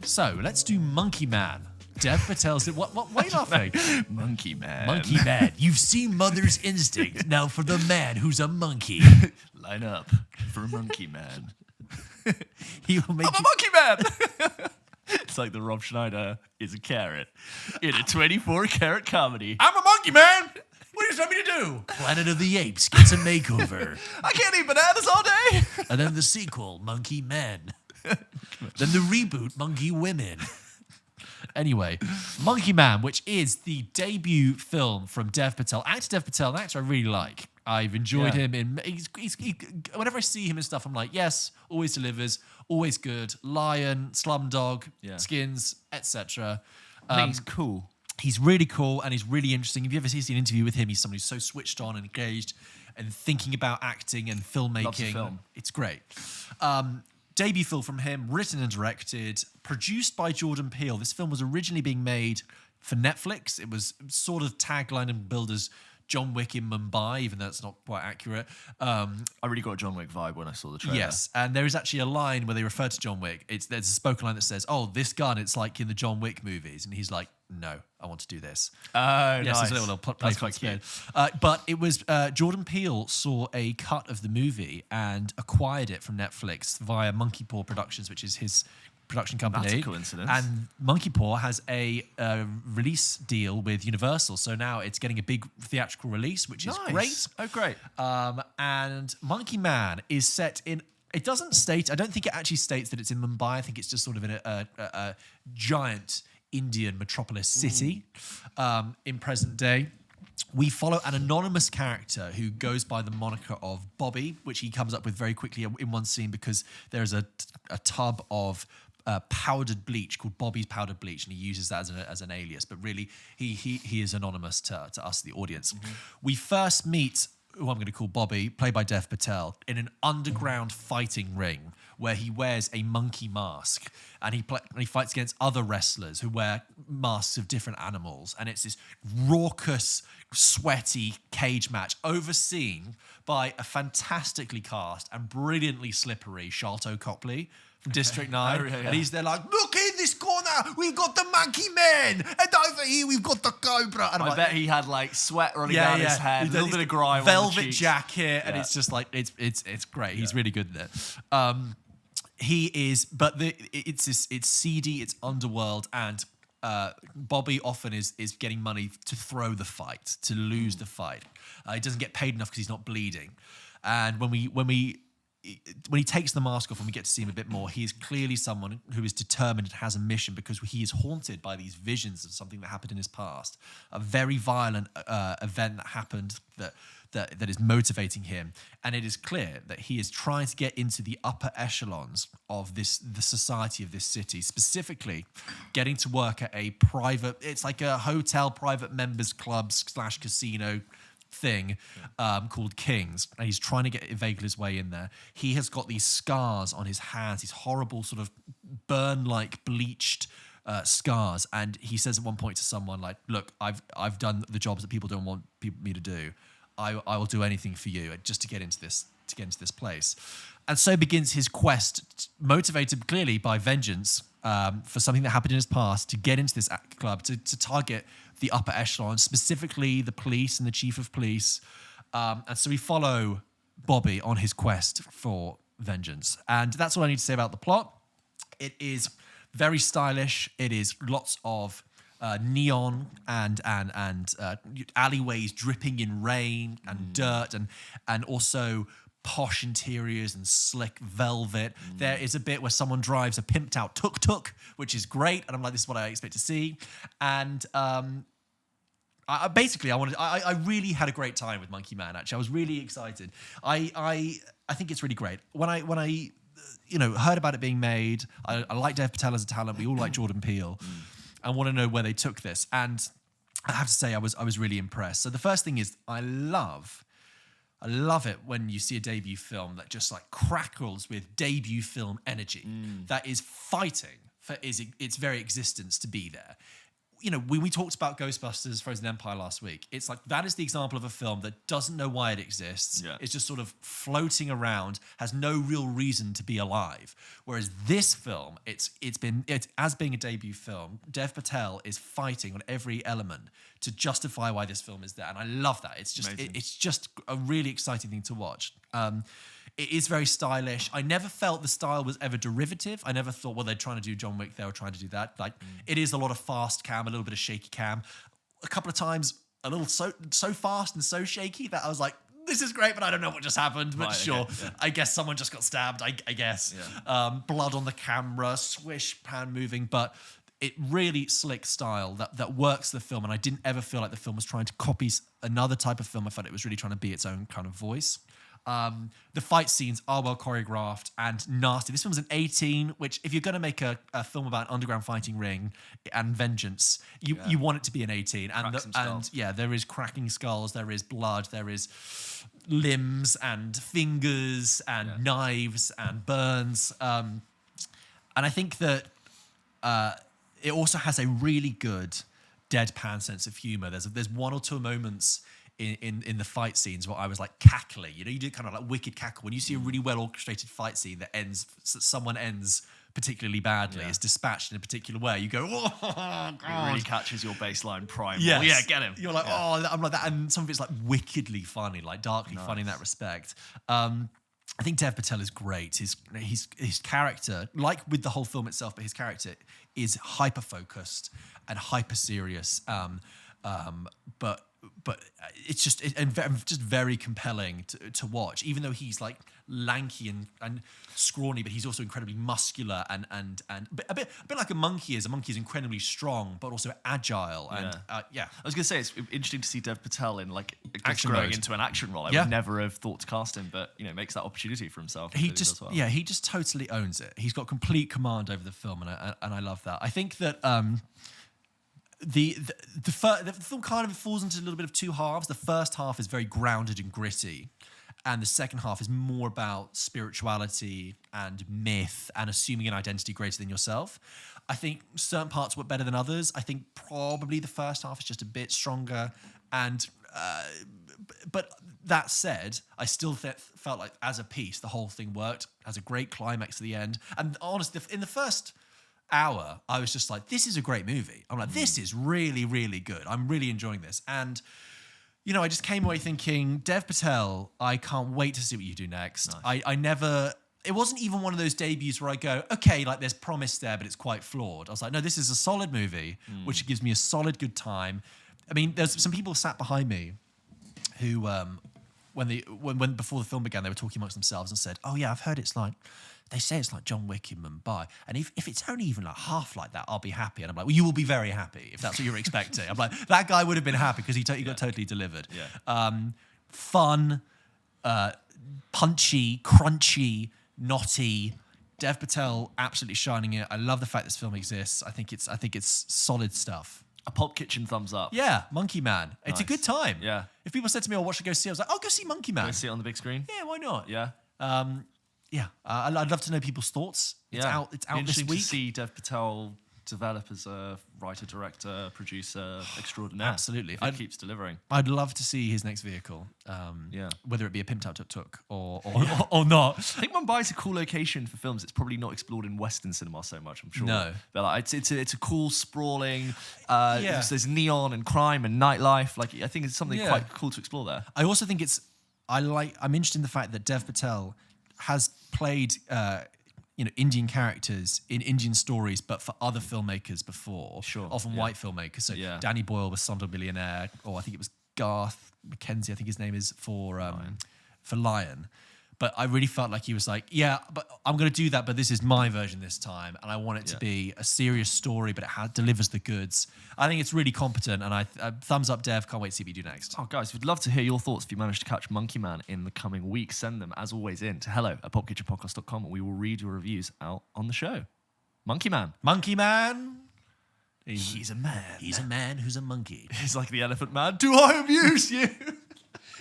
So let's do Monkey Man. Dev Patel's it. What? Why are you laughing? Monkey Man. Monkey Man. You've seen Mother's Instinct. Now for the man who's a monkey. Line up for Monkey Man. He will make I'm a Monkey Man! It's like the Rob Schneider is a carrot in a 24-karat comedy. I'm a monkey man. What do you want me to do? Planet of the Apes gets a makeover. I can't eat bananas all day! And then the sequel, Monkey Men. Then the reboot, Monkey Women. Anyway, Monkey Man, which is the debut film from Dev Patel. Actor Dev Patel, an actor I really like. I've enjoyed him in. Whenever I see him in stuff, I'm like, yes, always delivers, always good. Lion, Slumdog, Skins, etc. I think he's cool. He's really cool and he's really interesting. If you ever see an interview with him, he's somebody who's so switched on and engaged and thinking about acting and filmmaking. Loves the film. It's great. Debut film from him, written and directed, produced by Jordan Peele. This film was originally being made for Netflix. It was sort of tagline and billed as John Wick in Mumbai, even though it's not quite accurate. I really got a John Wick vibe when I saw the trailer. Yes, and there is actually a line where they refer to John Wick. There's a spoken line that says, "Oh, this gun, it's like in the John Wick movies," and he's like, "No, I want to do this." Oh, yes, nice. there's a little play That's for quite cute. But it was Jordan Peele saw a cut of the movie and acquired it from Netflix via Monkey Paw Productions, which is his production company. That's a coincidence. And Monkey Paw has a release deal with Universal, so now it's getting a big theatrical release, which is great. Oh, great. And Monkey Man is set in. It doesn't state. I don't think it actually states that it's in Mumbai. I think it's just sort of in a giant Indian metropolis city in present day. We follow an anonymous character who goes by the moniker of Bobby, which he comes up with very quickly in one scene because there's a tub of powdered bleach called Bobby's powdered bleach, and he uses that as an alias. But really, he is anonymous to us, the audience. Mm-hmm. We first meet who I'm going to call Bobby, played by Dev Patel, in an underground fighting ring where he wears a monkey mask and he fights against other wrestlers who wear masks of different animals. And it's this raucous, sweaty cage match overseen by a fantastically cast and brilliantly slippery Sharlto Copley from District 9. And he's there like, look in this corner, we've got the monkey man, and over here we've got the cobra. And I bet he had like sweat running down his head, a little bit of grime, velvet on the jacket, and it's just like it's great. He's really good at it. He is, but it's seedy, it's underworld, and Bobby often is getting money to throw the fight, to lose the fight. He doesn't get paid enough because he's not bleeding, and when he takes the mask off and we get to see him a bit more, he is clearly someone who is determined and has a mission because he is haunted by these visions of something that happened in his past, a very violent event that happened that is motivating him. And it is clear that he is trying to get into the upper echelons of the society of this city, specifically getting to work at it's like a hotel private members club / casino thing called King's, and he's trying to inveigle his way in there. He has got these scars on his hands, these horrible sort of burn-like bleached scars, and he says at one point to someone like, look, I've done the jobs that people don't want me to do. I will do anything for you just to get into this place. And so begins his quest, motivated clearly by vengeance for something that happened in his past, to get into this club, to target the upper echelon, specifically the police and the chief of police. And so we follow Bobby on his quest for vengeance. And that's all I need to say about the plot. It is very stylish. It is lots of neon and alleyways dripping in rain and dirt and also posh interiors and slick velvet. There is a bit where someone drives a pimped out tuk-tuk, which is great, and I'm like, this is what I expect to see. And I really had a great time with Monkey Man. Actually, I was really excited. I think it's really great. When I heard about it being made, I like Dev Patel as a talent. We all like Jordan Peele. I want to know where they took this, and I have to say I was really impressed. So the first thing is I love it when you see a debut film that just like crackles with debut film energy, that is fighting for its very existence to be there. when we talked about Ghostbusters Frozen Empire last week, it's like that is the example of a film that doesn't know why it exists. Yeah. It's just sort of floating around, has no real reason to be alive. Whereas this film, it's as being a debut film, Dev Patel is fighting on every element to justify why this film is there, and I love that. It's just it's just a really exciting thing to watch. It is very stylish. I never felt the style was ever derivative. I never thought, well, they're trying to do John Wick, they were trying to do that. Like, it is a lot of fast cam, a little bit of shaky cam. A couple of times, a little so fast and so shaky that I was like, this is great, but I don't know what just happened. But sure, okay, yeah. I guess someone just got stabbed, I guess. Yeah. Blood on the camera, swish, pan moving, but it really slick style that works the film, and I didn't ever feel like the film was trying to copy another type of film. I felt it was really trying to be its own kind of voice. The fight scenes are well choreographed and nasty. This film's an 18, which if you're going to make a film about an underground fighting ring and vengeance, you want it to be an 18. And there is cracking skulls, there is blood, there is limbs and fingers and knives and burns. And I think that it also has a really good deadpan sense of humor. There's one or two moments in the fight scenes where I was like cackling. You do kind of like wicked cackle when you see a really well orchestrated fight scene that someone ends particularly badly, is dispatched in a particular way. You go, oh God. It really catches your baseline primal. Yes. Yeah, get him. You're like, oh, I'm like that. And some of it's like wickedly funny, like darkly funny in that respect. I think Dev Patel is great. His character, like with the whole film itself, but his character is hyper focused and hyper serious. But it's just very compelling to watch. Even though he's like lanky and scrawny, but he's also incredibly muscular and a bit like a monkey is. A monkey is incredibly strong, but also agile. And I was gonna say it's interesting to see Dev Patel in like action growing mode. into an action role. I would never have thought to cast him, but makes that opportunity for himself. He just totally owns it. He's got complete command over the film, and I love that. I think that. The film kind of falls into a little bit of two halves. The first half is very grounded and gritty, and the second half is more about spirituality and myth and assuming an identity greater than yourself. I think certain parts work better than others. I think probably the first half is just a bit stronger, and but that said, I still felt like as a piece the whole thing worked. Has a great climax at the end, and honestly, in the first hour, I was just like, this is a great movie. I'm like, this is really, really good. I'm really enjoying this. And, I just came away thinking, Dev Patel, I can't wait to see what you do next. Nice. It wasn't even one of those debuts where I go, okay, like there's promise there, but it's quite flawed. I was like, no, this is a solid movie, which gives me a solid good time. I mean, there's some people sat behind me who, when before the film began, they were talking amongst themselves and said, oh yeah, I've heard they say it's like John Wick in Mumbai. And if it's only even like half like that, I'll be happy. And I'm like, well, you will be very happy if that's what you're expecting. I'm like, that guy would have been happy because he got totally delivered. Yeah. Fun, punchy, crunchy, knotty. Dev Patel absolutely shining it. I love the fact this film exists. I think it's solid stuff. A Pulp Kitchen thumbs up. Yeah, Monkey Man. Nice. It's a good time. Yeah. If people said to me, "Oh, what should I go see?" I was like, "I'll go see Monkey Man." Go see it on the big screen. Yeah, why not? Yeah. I'd love to know people's thoughts. It's out this week. To see Dev Patel develop as a writer, director, producer extraordinaire. Absolutely. He keeps delivering. I'd love to see his next vehicle. Whether it be a pimped out tuk-tuk or not. I think Mumbai's a cool location for films. It's probably not explored in Western cinema so much, I'm sure. No. But like, it's a cool, sprawling, there's neon and crime and nightlife. Like, I think it's something quite cool to explore there. I also think I'm interested in the fact that Dev Patel has played Indian characters in Indian stories, but for other filmmakers before. Sure. Often white filmmakers. So Danny Boyle was Slumdog Millionaire, or I think it was Garth McKenzie, I think his name is, for Lion. But I really felt like he was like, but I'm going to do that, but this is my version this time, and I want it to be a serious story, but it delivers the goods. I think it's really competent, and I thumbs up, Dev. Can't wait to see what you do next. Oh, guys, we'd love to hear your thoughts if you manage to catch Monkey Man in the coming weeks. Send them, as always, in to hello@popkitchenpodcast.com, and we will read your reviews out on the show. Monkey Man. Monkey Man. He's a man. He's a man who's a monkey. He's like the Elephant Man. Do I amuse you?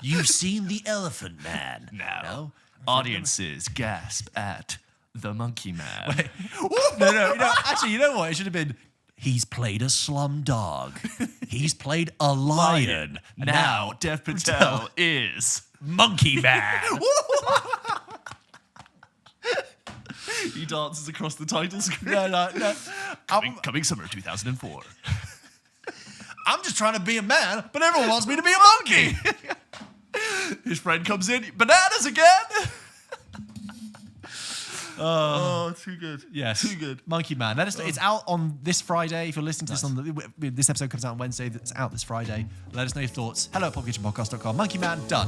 You've seen the Elephant Man. No. Audiences gasp at the Monkey Man. No. Actually, you know what? It should have been, He's played a slum dog. He's played a lion. Now, Dev Patel is Monkey Man. He dances across the title screen. No. Coming summer 2004. I'm just trying to be a man, but everyone wants me to be a monkey. His friend comes in. Bananas again. Oh, too good. Yes. Too good. Monkey Man. Let us know. It's out on this Friday. If you're listening to this this episode comes out on Wednesday. It's out this Friday. Let us know your thoughts. Hello at popkitchenpodcast.com. Monkey Man, done.